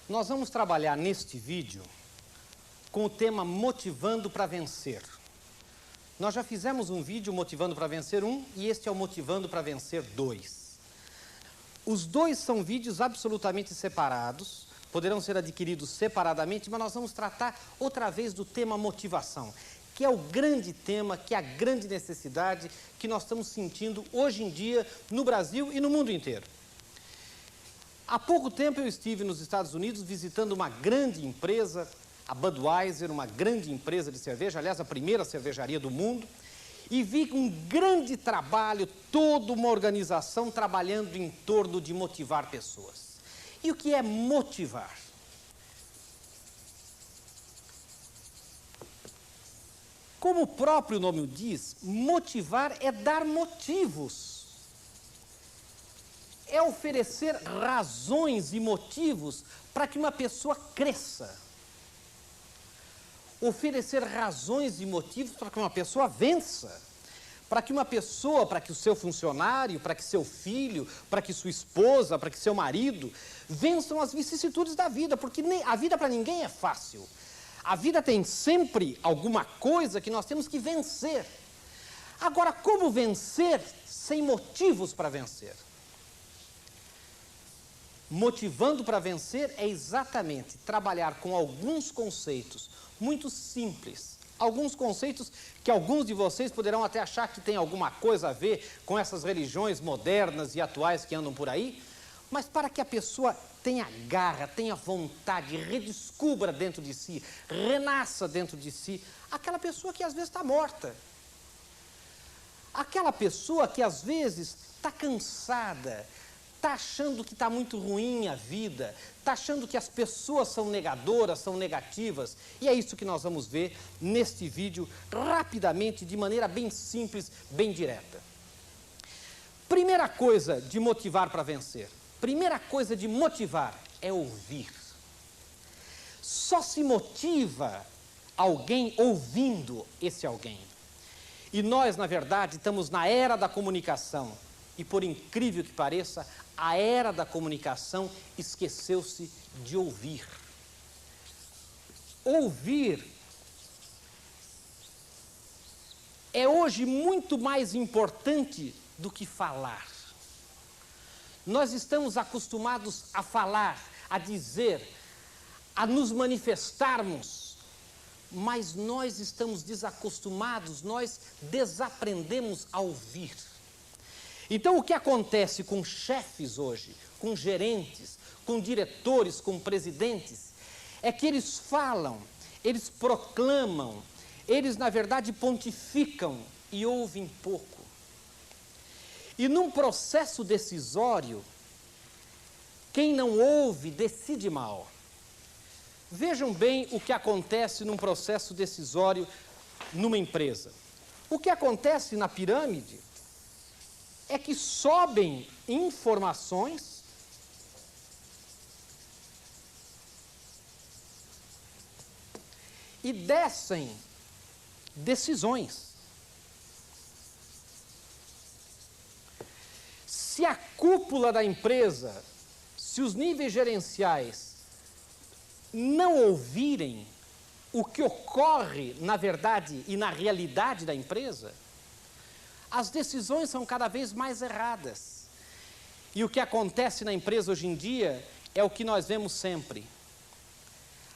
Nós vamos trabalhar neste vídeo com o tema Motivando para Vencer. Nós já fizemos um vídeo Motivando para Vencer 1 e este é o Motivando para Vencer 2. Os dois são vídeos absolutamente separados, poderão ser adquiridos separadamente, mas nós vamos tratar outra vez do tema motivação, que é o grande tema, que é a grande necessidade que nós estamos sentindo hoje em dia no Brasil e no mundo inteiro. Há pouco tempo eu estive nos Estados Unidos visitando uma grande empresa, a Budweiser, uma grande empresa de cerveja, aliás, a primeira cervejaria do mundo, e vi um grande trabalho, toda uma organização trabalhando em torno de motivar pessoas. E o que é motivar? Como o próprio nome diz, motivar é dar motivos. É oferecer razões e motivos para que uma pessoa cresça. Oferecer razões e motivos para que uma pessoa vença. Para que uma pessoa, para que o seu funcionário, para que seu filho, para que sua esposa, para que seu marido vençam as vicissitudes da vida, porque a vida para ninguém é fácil. A vida tem sempre alguma coisa que nós temos que vencer. Agora, como vencer sem motivos para vencer? Motivando para vencer é exatamente trabalhar com alguns conceitos muito simples. Alguns conceitos que alguns de vocês poderão até achar que tem alguma coisa a ver com essas religiões modernas e atuais que andam por aí, mas para que a pessoa tenha garra, tenha vontade, redescubra dentro de si, renasça dentro de si, aquela pessoa que às vezes está morta. Aquela pessoa que às vezes está cansada, está achando que está muito ruim a vida, está achando que as pessoas são negadoras, são negativas. E é isso que nós vamos ver neste vídeo, rapidamente, de maneira bem simples, bem direta. Primeira coisa de motivar para vencer. Primeira coisa de motivar é ouvir. Só se motiva alguém ouvindo esse alguém. E nós, na verdade, estamos na era da comunicação. E por incrível que pareça, a era da comunicação esqueceu-se de ouvir. Ouvir é hoje muito mais importante do que falar. Nós estamos acostumados a falar, a dizer, a nos manifestarmos, mas nós estamos desacostumados, nós desaprendemos a ouvir. Então, o que acontece com chefes hoje, com gerentes, com diretores, com presidentes, é que eles falam, eles proclamam, eles, na verdade, pontificam e ouvem pouco. E num processo decisório, quem não ouve decide mal. Vejam bem o que acontece num processo decisório numa empresa. O que acontece na pirâmide é que sobem informações e descem decisões. Se a cúpula da empresa, se os níveis gerenciais não ouvirem o que ocorre na verdade e na realidade da empresa, as decisões são cada vez mais erradas. E o que acontece na empresa hoje em dia é o que nós vemos sempre.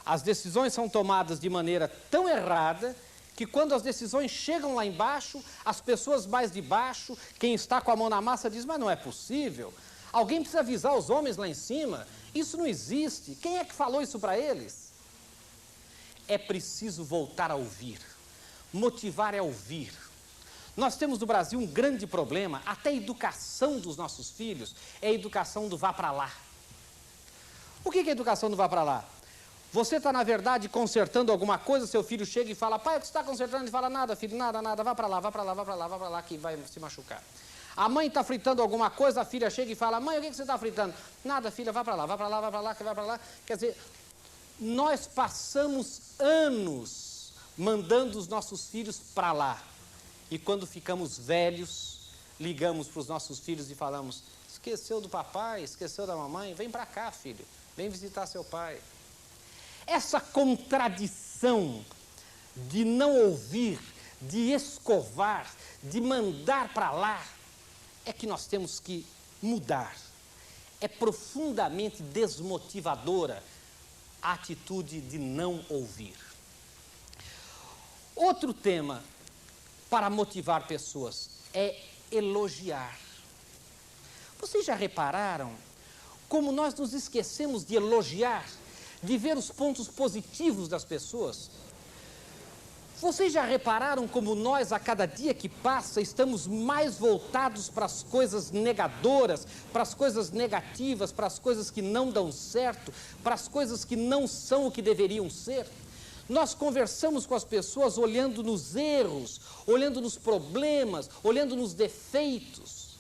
As decisões são tomadas de maneira tão errada que quando as decisões chegam lá embaixo, as pessoas mais de baixo, quem está com a mão na massa diz, mas não é possível. Alguém precisa avisar os homens lá em cima. Isso não existe. Quem é que falou isso para eles? É preciso voltar a ouvir. Motivar é ouvir. Nós temos no Brasil um grande problema, até a educação dos nossos filhos é a educação do vá para lá. O que é a educação do vá para lá? Você está, na verdade, consertando alguma coisa, seu filho chega e fala, pai, o que você está consertando? Ele fala, nada, filho, nada, nada, vá para lá, vá para lá, vá para lá, vá para lá, que vai se machucar. A mãe está fritando alguma coisa, a filha chega e fala, mãe, o que você está fritando? Nada, filha, vá para lá, vá para lá, vá para lá, que vai para lá. Quer dizer, nós passamos anos mandando os nossos filhos para lá. E quando ficamos velhos, ligamos para os nossos filhos e falamos, esqueceu do papai, esqueceu da mamãe, vem para cá, filho. vem visitar seu pai. Essa contradição de não ouvir, de escovar, de mandar para lá, é que nós temos que mudar. É profundamente desmotivadora a atitude de não ouvir. Outro tema para motivar pessoas é elogiar. Vocês já repararam como nós nos esquecemos de elogiar, de ver os pontos positivos das pessoas? Vocês já repararam como nós, a cada dia que passa, estamos mais voltados para as coisas negadoras, para as coisas negativas, para as coisas que não dão certo, para as coisas que não são o que deveriam ser? Nós conversamos com as pessoas olhando nos erros, olhando nos problemas, olhando nos defeitos.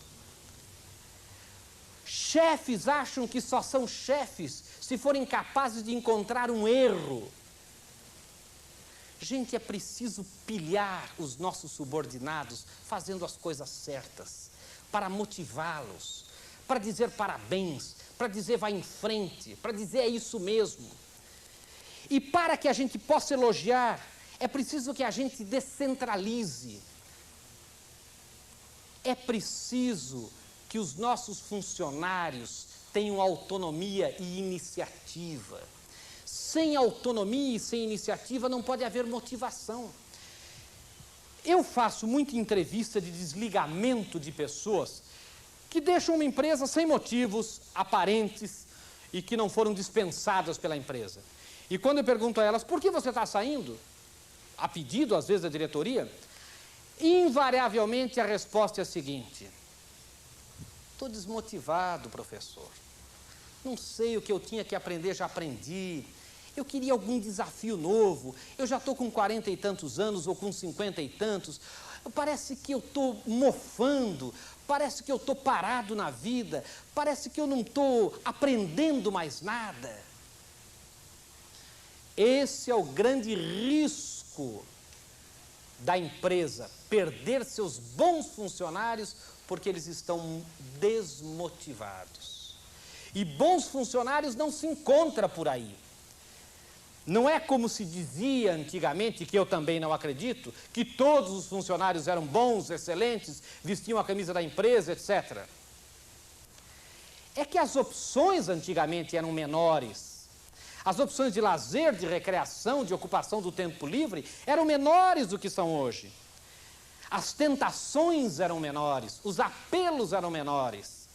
Chefes acham que só são chefes se forem capazes de encontrar um erro. Gente, é preciso pilhar os nossos subordinados fazendo as coisas certas, para motivá-los, para dizer parabéns, para dizer vai em frente, para dizer é isso mesmo. E para que a gente possa elogiar, é preciso que a gente descentralize. É preciso que os nossos funcionários tenham autonomia e iniciativa. Sem autonomia e sem iniciativa não pode haver motivação. Eu faço muita entrevista de desligamento de pessoas que deixam uma empresa sem motivos aparentes e que não foram dispensadas pela empresa. E quando eu pergunto a elas, por que você está saindo? A pedido, às vezes, da diretoria, invariavelmente a resposta é a seguinte: estou desmotivado, professor. Não sei o que eu tinha que aprender, já aprendi. Eu queria algum desafio novo. Eu já estou com 40 e tantos anos ou com 50 e tantos. Parece que eu estou mofando, parece que eu estou parado na vida, parece que eu não estou aprendendo mais nada. Esse é o grande risco da empresa, perder seus bons funcionários porque eles estão desmotivados. E bons funcionários não se encontram por aí. Não é como se dizia antigamente, que eu também não acredito, que todos os funcionários eram bons, excelentes, vestiam a camisa da empresa, etc. É que as opções antigamente eram menores. As opções de lazer, de recreação, de ocupação do tempo livre eram menores do que são hoje. As tentações eram menores, os apelos eram menores.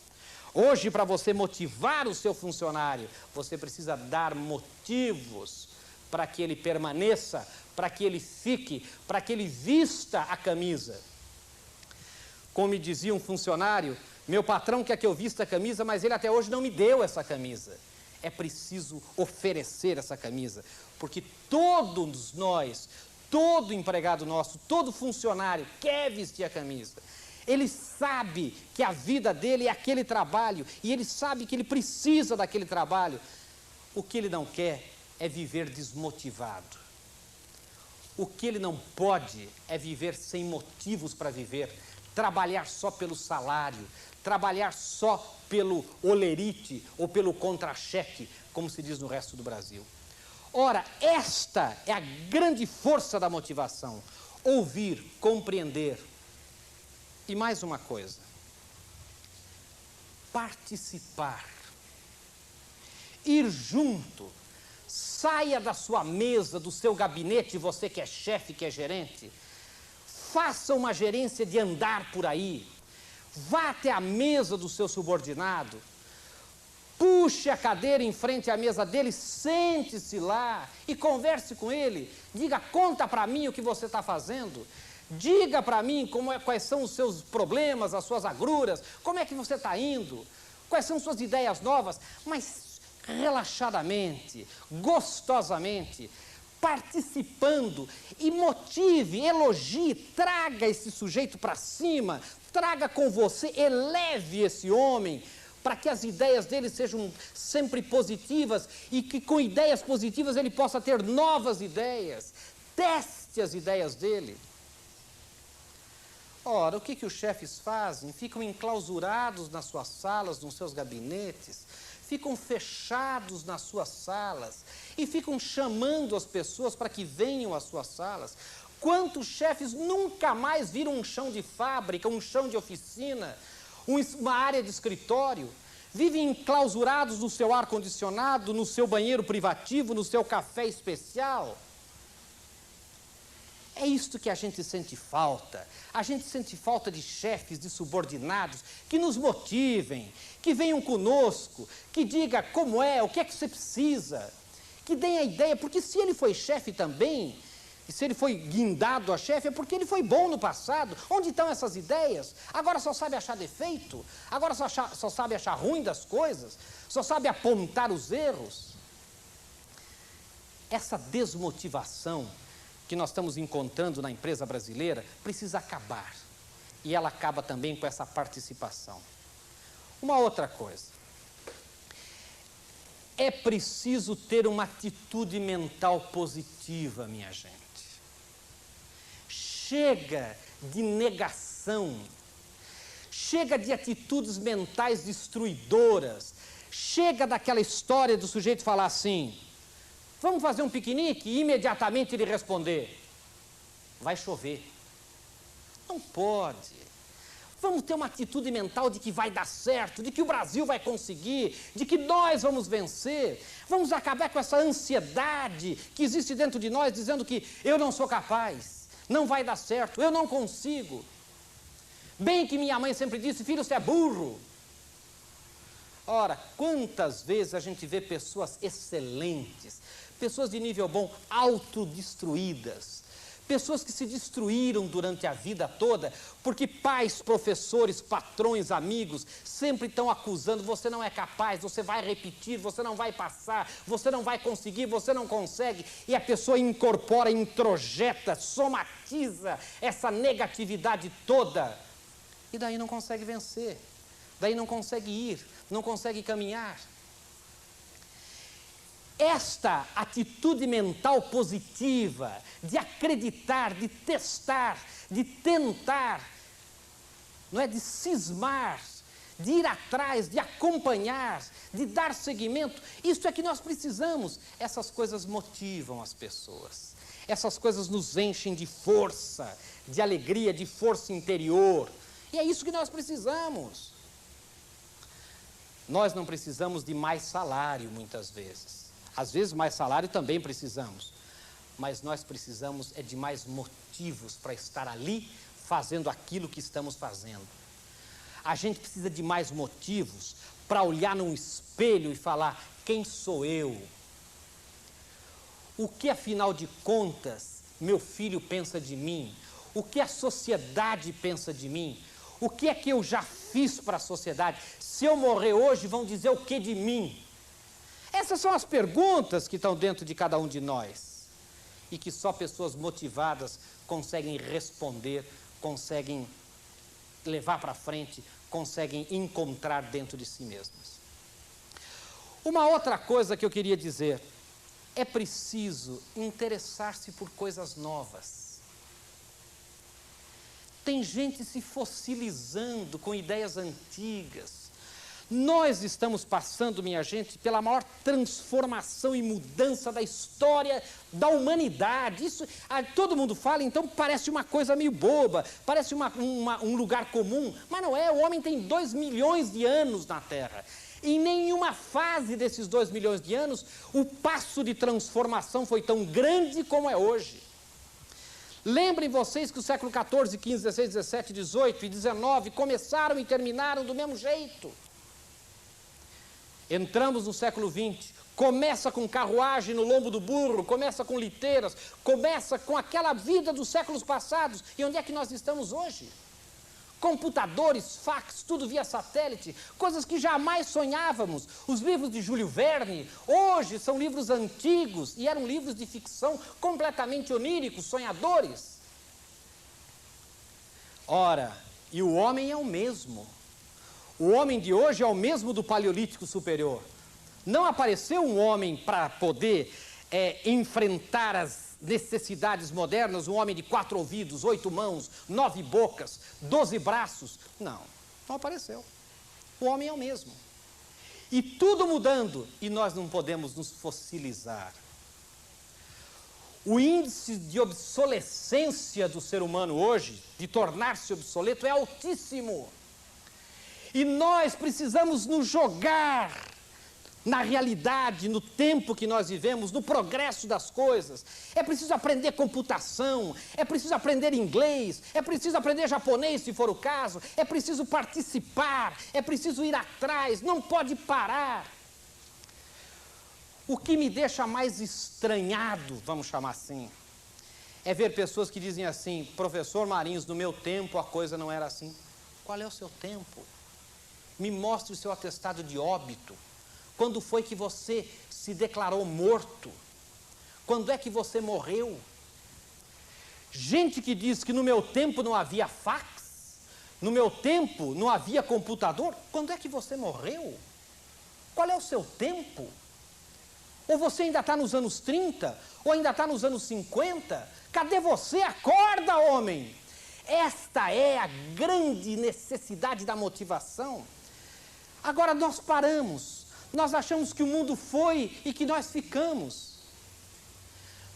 Hoje, para você motivar o seu funcionário, você precisa dar motivos para que ele permaneça, para que ele fique, para que ele vista a camisa. Como me dizia um funcionário, meu patrão quer que eu vista a camisa, mas ele até hoje não me deu essa camisa. É preciso oferecer essa camisa, porque todos nós, todo empregado nosso, todo funcionário quer vestir a camisa. Ele sabe que a vida dele é aquele trabalho, e ele sabe que ele precisa daquele trabalho. O que ele não quer é viver desmotivado. O que ele não pode é viver sem motivos para viver, trabalhar só pelo salário, trabalhar só pelo olerite ou pelo contra-cheque, como se diz no resto do Brasil. Ora, esta é a grande força da motivação: ouvir, compreender. E mais uma coisa: participar, ir junto. Saia da sua mesa, do seu gabinete, você que é chefe, que é gerente. Faça uma gerência de andar por aí. Vá até a mesa do seu subordinado. Puxe a cadeira em frente à mesa dele, sente-se lá e converse com ele. Diga, conta para mim o que você está fazendo. Diga para mim quais são os seus problemas, as suas agruras, como é que você está indo, quais são suas ideias novas, mas relaxadamente, gostosamente, participando, e motive, elogie, traga esse sujeito para cima, traga com você, eleve esse homem, para que as ideias dele sejam sempre positivas e que com ideias positivas ele possa ter novas ideias. Teste as ideias dele. Ora, o que os chefes fazem? Ficam enclausurados nas suas salas, nos seus gabinetes, ficam fechados nas suas salas e ficam chamando as pessoas para que venham às suas salas. Quantos chefes nunca mais viram um chão de fábrica, um chão de oficina, uma área de escritório? Vivem enclausurados no seu ar-condicionado, no seu banheiro privativo, no seu café especial. É isto que a gente sente falta. A gente sente falta de chefes, de subordinados, que nos motivem, que venham conosco, que digam como é, o que é que você precisa, que deem a ideia, porque se ele foi chefe também, e se ele foi guindado a chefe, é porque ele foi bom no passado. Onde estão essas ideias? Agora só sabe achar defeito? Agora só sabe achar ruim das coisas? Só sabe apontar os erros? Essa desmotivação que nós estamos encontrando na empresa brasileira precisa acabar. E ela acaba também com essa participação. Uma outra coisa. É preciso ter uma atitude mental positiva, minha gente. Chega de negação. Chega de atitudes mentais destruidoras. Chega daquela história do sujeito falar assim: vamos fazer um piquenique? E imediatamente ele responder: vai chover. Não pode. Vamos ter uma atitude mental de que vai dar certo, de que o Brasil vai conseguir, de que nós vamos vencer. Vamos acabar com essa ansiedade que existe dentro de nós, dizendo que eu não sou capaz, não vai dar certo, eu não consigo. Bem que minha mãe sempre disse: filho, você é burro. Ora, quantas vezes a gente vê pessoas excelentes, pessoas de nível bom, autodestruídas, pessoas que se destruíram durante a vida toda, porque pais, professores, patrões, amigos, sempre estão acusando: você não é capaz, você vai repetir, você não vai passar, você não vai conseguir, você não consegue. E a pessoa incorpora, introjeta, somatiza essa negatividade toda. E daí não consegue vencer, daí não consegue ir, não consegue caminhar. Esta atitude mental positiva, de acreditar, de testar, de tentar, não é, de cismar, de ir atrás, de acompanhar, de dar seguimento, isso é que nós precisamos. Essas coisas motivam as pessoas, essas coisas nos enchem de força, de alegria, de força interior, e é isso que nós precisamos. Nós não precisamos de mais salário muitas vezes. Às vezes mais salário também precisamos, mas nós precisamos é de mais motivos para estar ali fazendo aquilo que estamos fazendo. A gente precisa de mais motivos para olhar num espelho e falar: quem sou eu? O que, afinal de contas, meu filho pensa de mim? O que a sociedade pensa de mim? O que é que eu já fiz para a sociedade? Se eu morrer hoje, vão dizer o que de mim? Essas são as perguntas que estão dentro de cada um de nós e que só pessoas motivadas conseguem responder, conseguem levar para frente, conseguem encontrar dentro de si mesmas. Uma outra coisa que eu queria dizer: é preciso interessar-se por coisas novas. Tem gente se fossilizando com ideias antigas. Nós estamos passando, minha gente, pela maior transformação e mudança da história da humanidade. Isso, todo mundo fala, então parece uma coisa meio boba, parece um lugar comum, mas não é. O homem tem 2 milhões de anos na Terra. Em nenhuma fase desses 2 milhões de anos, o passo de transformação foi tão grande como é hoje. Lembrem vocês que o século XIV, XV, XVI, XVII, XVIII e XIX começaram e terminaram do mesmo jeito. Entramos no século XX, começa com carruagem no lombo do burro, começa com liteiras, começa com aquela vida dos séculos passados. E onde é que nós estamos hoje? Computadores, fax, tudo via satélite, coisas que jamais sonhávamos. Os livros de Júlio Verne, hoje são livros antigos e eram livros de ficção completamente oníricos, sonhadores. Ora, e o homem é o mesmo. O homem de hoje é o mesmo do Paleolítico Superior. Não apareceu um homem para poder enfrentar as necessidades modernas, um homem de 4 ouvidos, 8 mãos, 9 bocas, 12 braços. Não, não apareceu. O homem é o mesmo. E tudo mudando, e nós não podemos nos fossilizar. O índice de obsolescência do ser humano hoje, de tornar-se obsoleto, é altíssimo. E nós precisamos nos jogar na realidade, no tempo que nós vivemos, no progresso das coisas. É preciso aprender computação, é preciso aprender inglês, é preciso aprender japonês, se for o caso, é preciso participar, é preciso ir atrás, não pode parar. O que me deixa mais estranhado, vamos chamar assim, é ver pessoas que dizem assim: professor Marinhos, no meu tempo a coisa não era assim. Qual é o seu tempo? Me mostre o seu atestado de óbito. Quando foi que você se declarou morto? Quando é que você morreu? Gente que diz que no meu tempo não havia fax, no meu tempo não havia computador. Quando é que você morreu? Qual é o seu tempo? Ou você ainda está nos anos 30? Ou ainda está nos anos 50? Cadê você? Acorda, homem! Esta é a grande necessidade da motivação. Agora nós paramos. Nós achamos que o mundo foi e que nós ficamos.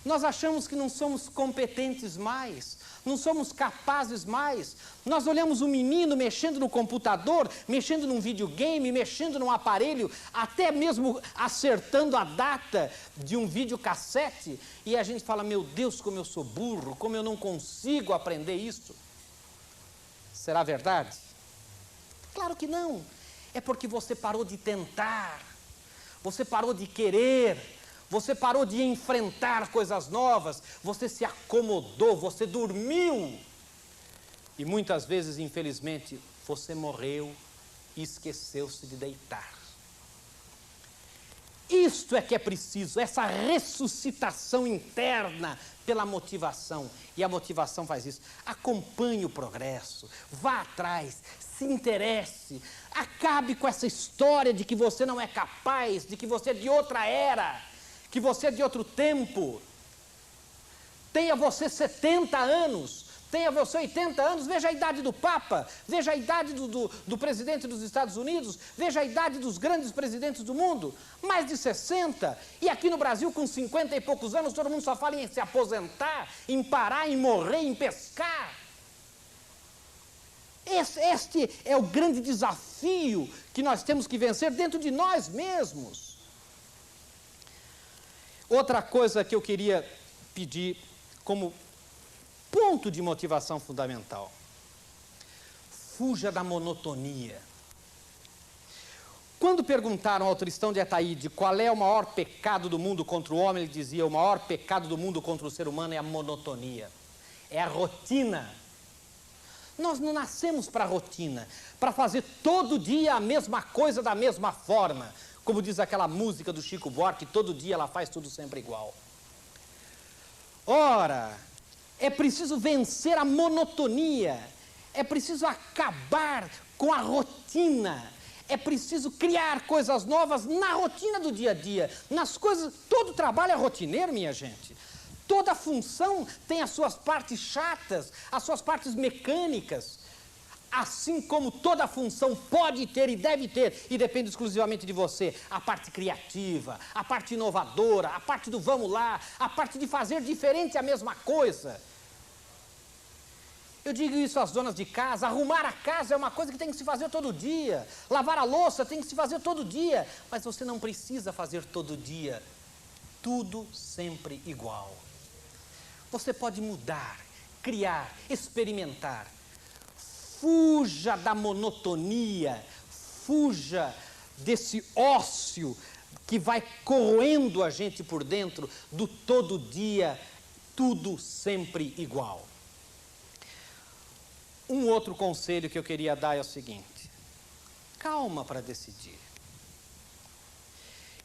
Nós achamos que não somos competentes mais, não somos capazes mais. Nós olhamos um menino mexendo no computador, mexendo num videogame, mexendo num aparelho, até mesmo acertando a data de um videocassete, e a gente fala: meu Deus, como eu sou burro, como eu não consigo aprender isso. Será verdade? Claro que não. É porque você parou de tentar. Você parou de querer, você parou de enfrentar coisas novas, você se acomodou, você dormiu. E muitas vezes, infelizmente, você morreu e esqueceu-se de deitar. Isto é que é preciso, essa ressuscitação interna pela motivação. E a motivação faz isso. Acompanhe o progresso, vá atrás, se interesse, acabe com essa história de que você não é capaz, de que você é de outra era, que você é de outro tempo. Tenha você 70 anos, tenha você 80 anos, veja a idade do Papa, veja a idade do presidente dos Estados Unidos, veja a idade dos grandes presidentes do mundo, mais de 60, e aqui no Brasil com 50 e poucos anos, todo mundo só fala em se aposentar, em parar, em morrer, em pescar. Este é o grande desafio que nós temos que vencer dentro de nós mesmos. Outra coisa que eu queria pedir como ponto de motivação fundamental: fuja da monotonia. Quando perguntaram ao Tristão de Ataíde qual é o maior pecado do mundo contra o homem, ele dizia: o maior pecado do mundo contra o ser humano é a monotonia, é a rotina. Nós não nascemos para a rotina, para fazer todo dia a mesma coisa da mesma forma. Como diz aquela música do Chico Buarque, todo dia ela faz tudo sempre igual. Ora, é preciso vencer a monotonia, é preciso acabar com a rotina, é preciso criar coisas novas na rotina do dia a dia, nas coisas. Todo trabalho é rotineiro, minha gente. Toda função tem as suas partes chatas, as suas partes mecânicas, assim como toda função pode ter e deve ter, e depende exclusivamente de você, a parte criativa, a parte inovadora, a parte do vamos lá, a parte de fazer diferente a mesma coisa. Eu digo isso às donas de casa: arrumar a casa é uma coisa que tem que se fazer todo dia, lavar a louça tem que se fazer todo dia, mas você não precisa fazer todo dia, tudo sempre igual. Você pode mudar, criar, experimentar. Fuja da monotonia, fuja desse ócio que vai corroendo a gente por dentro, do todo dia, tudo sempre igual. Um outro conselho que eu queria dar é o seguinte: calma para decidir.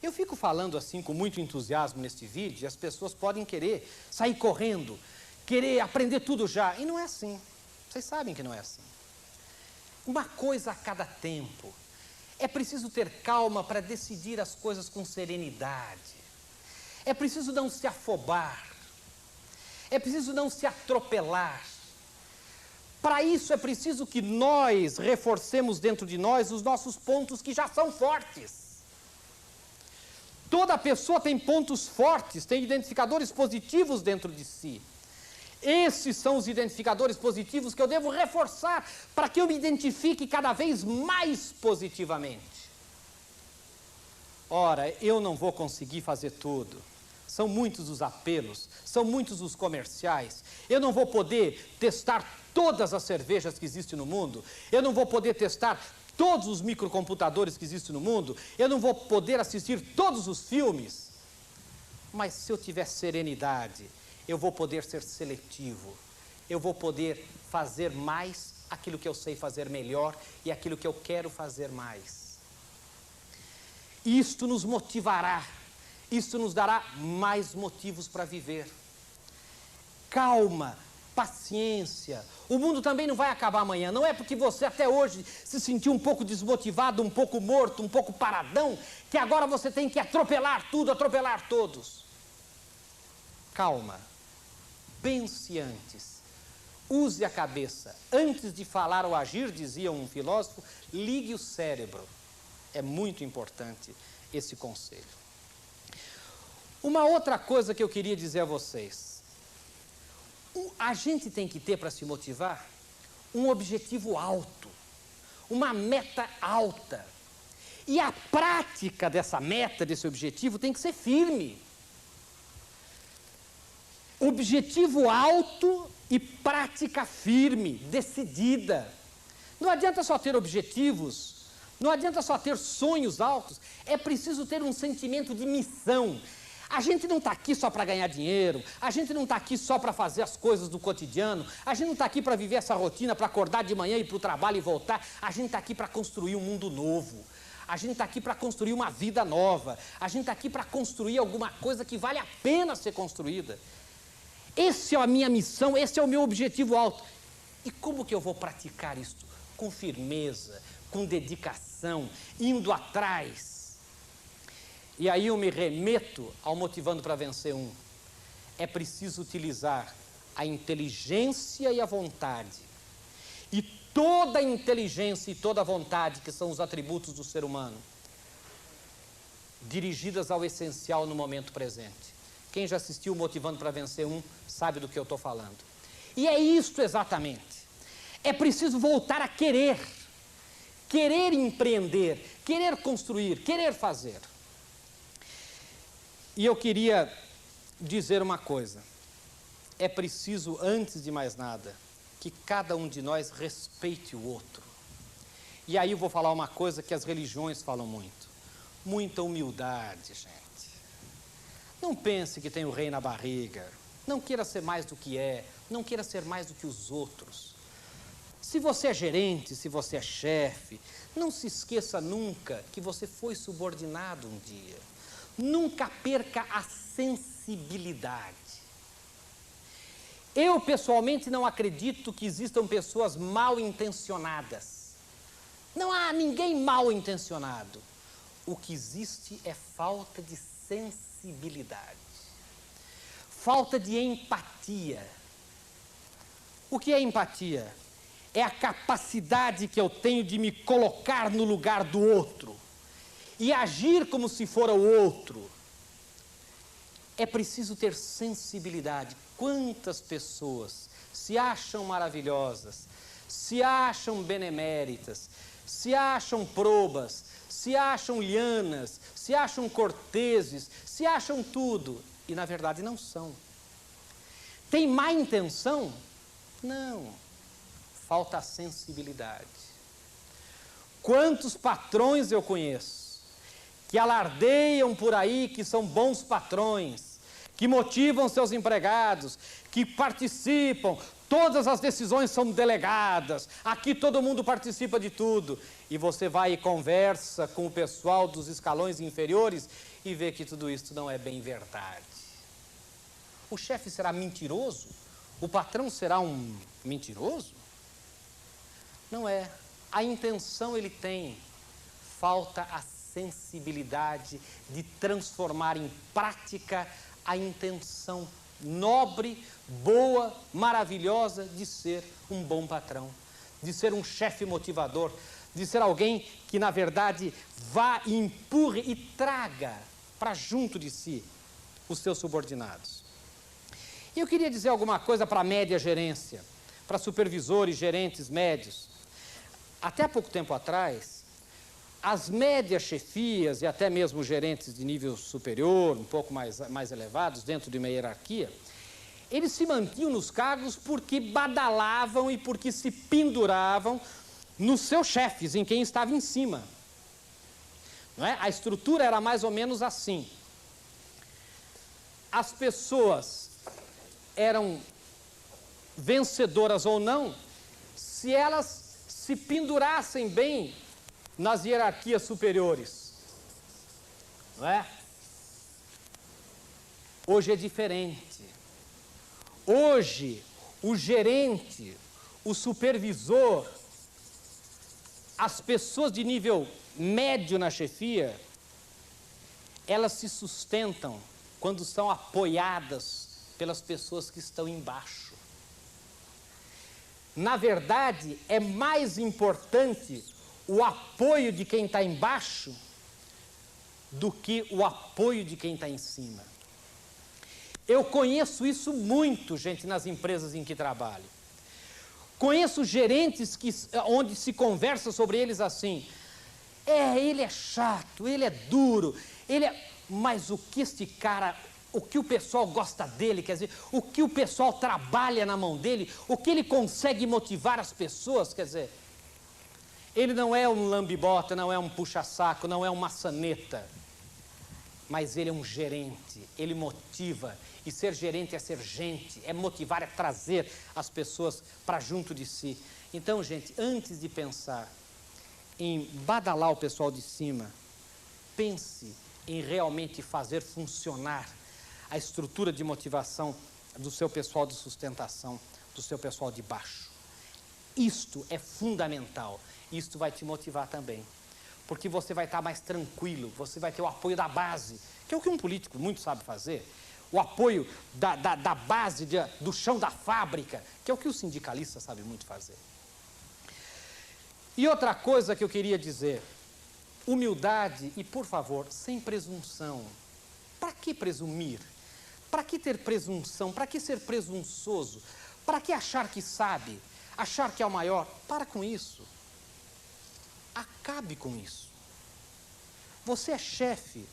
Eu fico falando assim com muito entusiasmo neste vídeo, e as pessoas podem querer sair correndo, querer aprender tudo já, e não é assim. Vocês sabem que não é assim. Uma coisa a cada tempo. É preciso ter calma para decidir as coisas com serenidade. É preciso não se afobar. É preciso não se atropelar. Para isso é preciso que nós reforcemos dentro de nós os nossos pontos que já são fortes. toda pessoa tem pontos fortes, tem identificadores positivos dentro de si. Esses são os identificadores positivos que eu devo reforçar para que eu me identifique cada vez mais positivamente. Ora, eu não vou conseguir fazer tudo. São muitos os apelos, são muitos os comerciais. Eu não vou poder testar todas as cervejas que existem no mundo. Eu não vou poder testar todos os microcomputadores que existem no mundo. Eu não vou poder assistir todos os filmes. Mas se eu tiver serenidade, eu vou poder ser seletivo. Eu vou poder fazer mais aquilo que eu sei fazer melhor e aquilo que eu quero fazer mais. Isto nos motivará, isto nos dará mais motivos para viver. Calma, paciência. O mundo também não vai acabar amanhã. Não é porque você até hoje se sentiu um pouco desmotivado, um pouco morto, um pouco paradão, que agora você tem que atropelar tudo, atropelar todos. Calma. Pense antes. Use a cabeça. Antes de falar ou agir, dizia um filósofo, ligue o cérebro. É muito importante esse conselho. Uma outra coisa que eu queria dizer a vocês. A gente tem que ter para se motivar um objetivo alto, uma meta alta. E a prática dessa meta, desse objetivo, tem que ser firme. Objetivo alto e prática firme, decidida. Não adianta só ter objetivos. Não adianta só ter sonhos altos, é preciso ter um sentimento de missão. A gente não está aqui só para ganhar dinheiro, a gente não está aqui só para fazer as coisas do cotidiano, a gente não está aqui para viver essa rotina, para acordar de manhã, ir para o trabalho e voltar, a gente está aqui para construir um mundo novo, a gente está aqui para construir uma vida nova, a gente está aqui para construir alguma coisa que vale a pena ser construída. Essa é a minha missão, esse é o meu objetivo alto. E como que eu vou praticar isto? Com firmeza, com dedicação, indo atrás. E aí eu me remeto ao Motivando para Vencer 1. É preciso utilizar a inteligência e a vontade. E toda a inteligência e toda a vontade, que são os atributos do ser humano, dirigidas ao essencial no momento presente. Quem já assistiu Motivando para Vencer 1 sabe do que eu estou falando. E é isto exatamente. É preciso voltar a querer. Querer empreender, querer construir, querer fazer. E eu queria dizer uma coisa. É preciso, antes de mais nada, que cada um de nós respeite o outro. E aí eu vou falar uma coisa que as religiões falam muito. Muita humildade, gente. Não pense que tem o rei na barriga. Não queira ser mais do que é. Não queira ser mais do que os outros. Se você é gerente, se você é chefe, não se esqueça nunca que você foi subordinado um dia. Nunca perca a sensibilidade. Eu, pessoalmente, não acredito que existam pessoas mal intencionadas. Não há ninguém mal intencionado. O que existe é falta de sensibilidade. Falta de empatia. O que é empatia? É a capacidade que eu tenho de me colocar no lugar do outro e agir como se fora o outro. É preciso ter sensibilidade. Quantas pessoas se acham maravilhosas, se acham beneméritas, se acham probas, se acham lianas, se acham corteses, se acham tudo e na verdade não são. Tem má intenção? Não. Falta a sensibilidade. Quantos patrões eu conheço que alardeiam por aí que são bons patrões, que motivam seus empregados, que participam, todas as decisões são delegadas, aqui todo mundo participa de tudo. E você vai e conversa com o pessoal dos escalões inferiores e vê que tudo isso não é bem verdade. O chefe será mentiroso? O patrão será um mentiroso? Não é. A intenção ele tem. Falta a sensibilidade de transformar em prática a intenção nobre, boa, maravilhosa de ser um bom patrão, de ser um chefe motivador, de ser alguém que, na verdade, vá e empurre e traga para junto de si os seus subordinados. E eu queria dizer alguma coisa para a média gerência, para supervisores, gerentes médios. Até pouco tempo atrás, as médias chefias e até mesmo gerentes de nível superior, um pouco mais elevados, dentro de uma hierarquia, eles se mantinham nos cargos porque badalavam e porque se penduravam nos seus chefes, em quem estava em cima. Não é? A estrutura era mais ou menos assim. As pessoas eram vencedoras ou não, se elas se pendurassem bem nas hierarquias superiores. Não é? Hoje é diferente. Hoje, o gerente, o supervisor, as pessoas de nível médio na chefia, elas se sustentam quando são apoiadas pelas pessoas que estão embaixo. Na verdade, é mais importante o apoio de quem está embaixo do que o apoio de quem está em cima. Eu conheço isso muito, gente, nas empresas em que trabalho. Conheço gerentes onde se conversa sobre eles assim: ele é chato, ele é duro, mas o que este cara, o que o pessoal gosta dele, quer dizer, o que o pessoal trabalha na mão dele, o que ele consegue motivar as pessoas, quer dizer, ele não é um lambibota, não é um puxa-saco, não é um maçaneta, mas ele é um gerente, ele motiva. E ser gerente é ser gente, é motivar, é trazer as pessoas para junto de si. Então, gente, antes de pensar em badalar o pessoal de cima, pense em realmente fazer funcionar a estrutura de motivação do seu pessoal de sustentação, do seu pessoal de baixo. Isto é fundamental. Isto vai te motivar também. Porque você vai estar mais tranquilo, você vai ter o apoio da base, que é o que um político muito sabe fazer. O apoio da base, do chão da fábrica, que é o que o sindicalista sabe muito fazer. E outra coisa que eu queria dizer: humildade e, por favor, sem presunção. Para que presumir? Para que ter presunção? Para que ser presunçoso? Para que achar que sabe? Achar que é o maior? Para com isso. Acabe com isso. Você é chefe.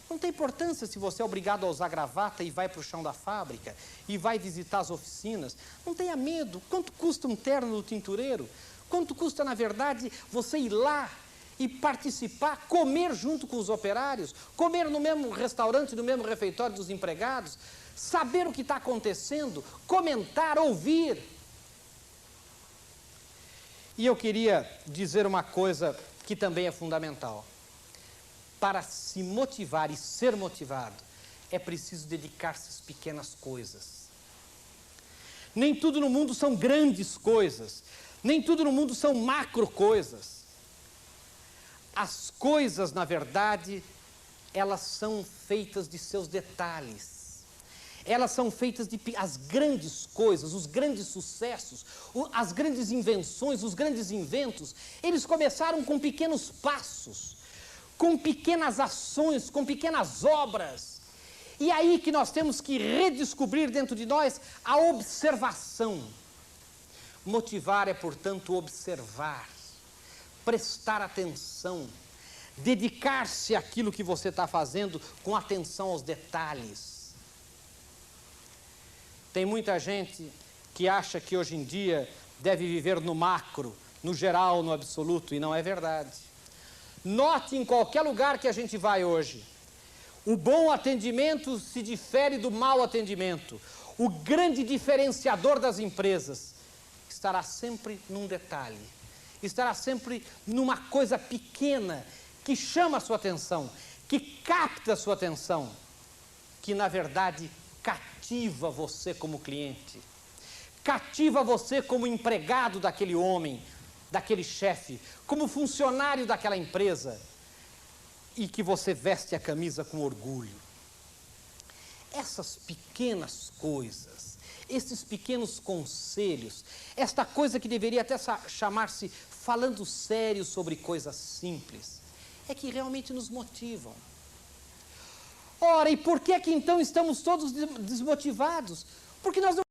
Não tem importância se você é obrigado a usar gravata e vai para o chão da fábrica e vai visitar as oficinas. Não tenha medo. Quanto custa um terno do tintureiro? Quanto custa, na verdade, você ir lá e participar, comer junto com os operários, comer no mesmo restaurante, no mesmo refeitório dos empregados, saber o que está acontecendo, comentar, ouvir. E eu queria dizer uma coisa que também é fundamental. Para se motivar e ser motivado, é preciso dedicar-se às pequenas coisas. Nem tudo no mundo são grandes coisas, nem tudo no mundo são macro coisas. As coisas, na verdade, elas são feitas de seus detalhes. Elas são feitas de as grandes coisas, os grandes sucessos, as grandes invenções, os grandes inventos. Eles começaram com pequenos passos, com pequenas ações, com pequenas obras. E aí que nós temos que redescobrir dentro de nós a observação. Motivar é, portanto, observar, prestar atenção, dedicar-se àquilo que você está fazendo com atenção aos detalhes. Tem muita gente que acha que hoje em dia deve viver no macro, no geral, no absoluto, e não é verdade. Note em qualquer lugar que a gente vai hoje, o bom atendimento se difere do mau atendimento. O grande diferenciador das empresas estará sempre num detalhe, estará sempre numa coisa pequena que chama a sua atenção, que capta a sua atenção, que na verdade cativa você como cliente, cativa você como empregado daquele homem, daquele chefe, como funcionário daquela empresa, e que você veste a camisa com orgulho. Essas pequenas coisas, esses pequenos conselhos, esta coisa que deveria até chamar-se falando sério sobre coisas simples, é que realmente nos motivam. Ora, e por que é que então estamos todos desmotivados? Porque nós não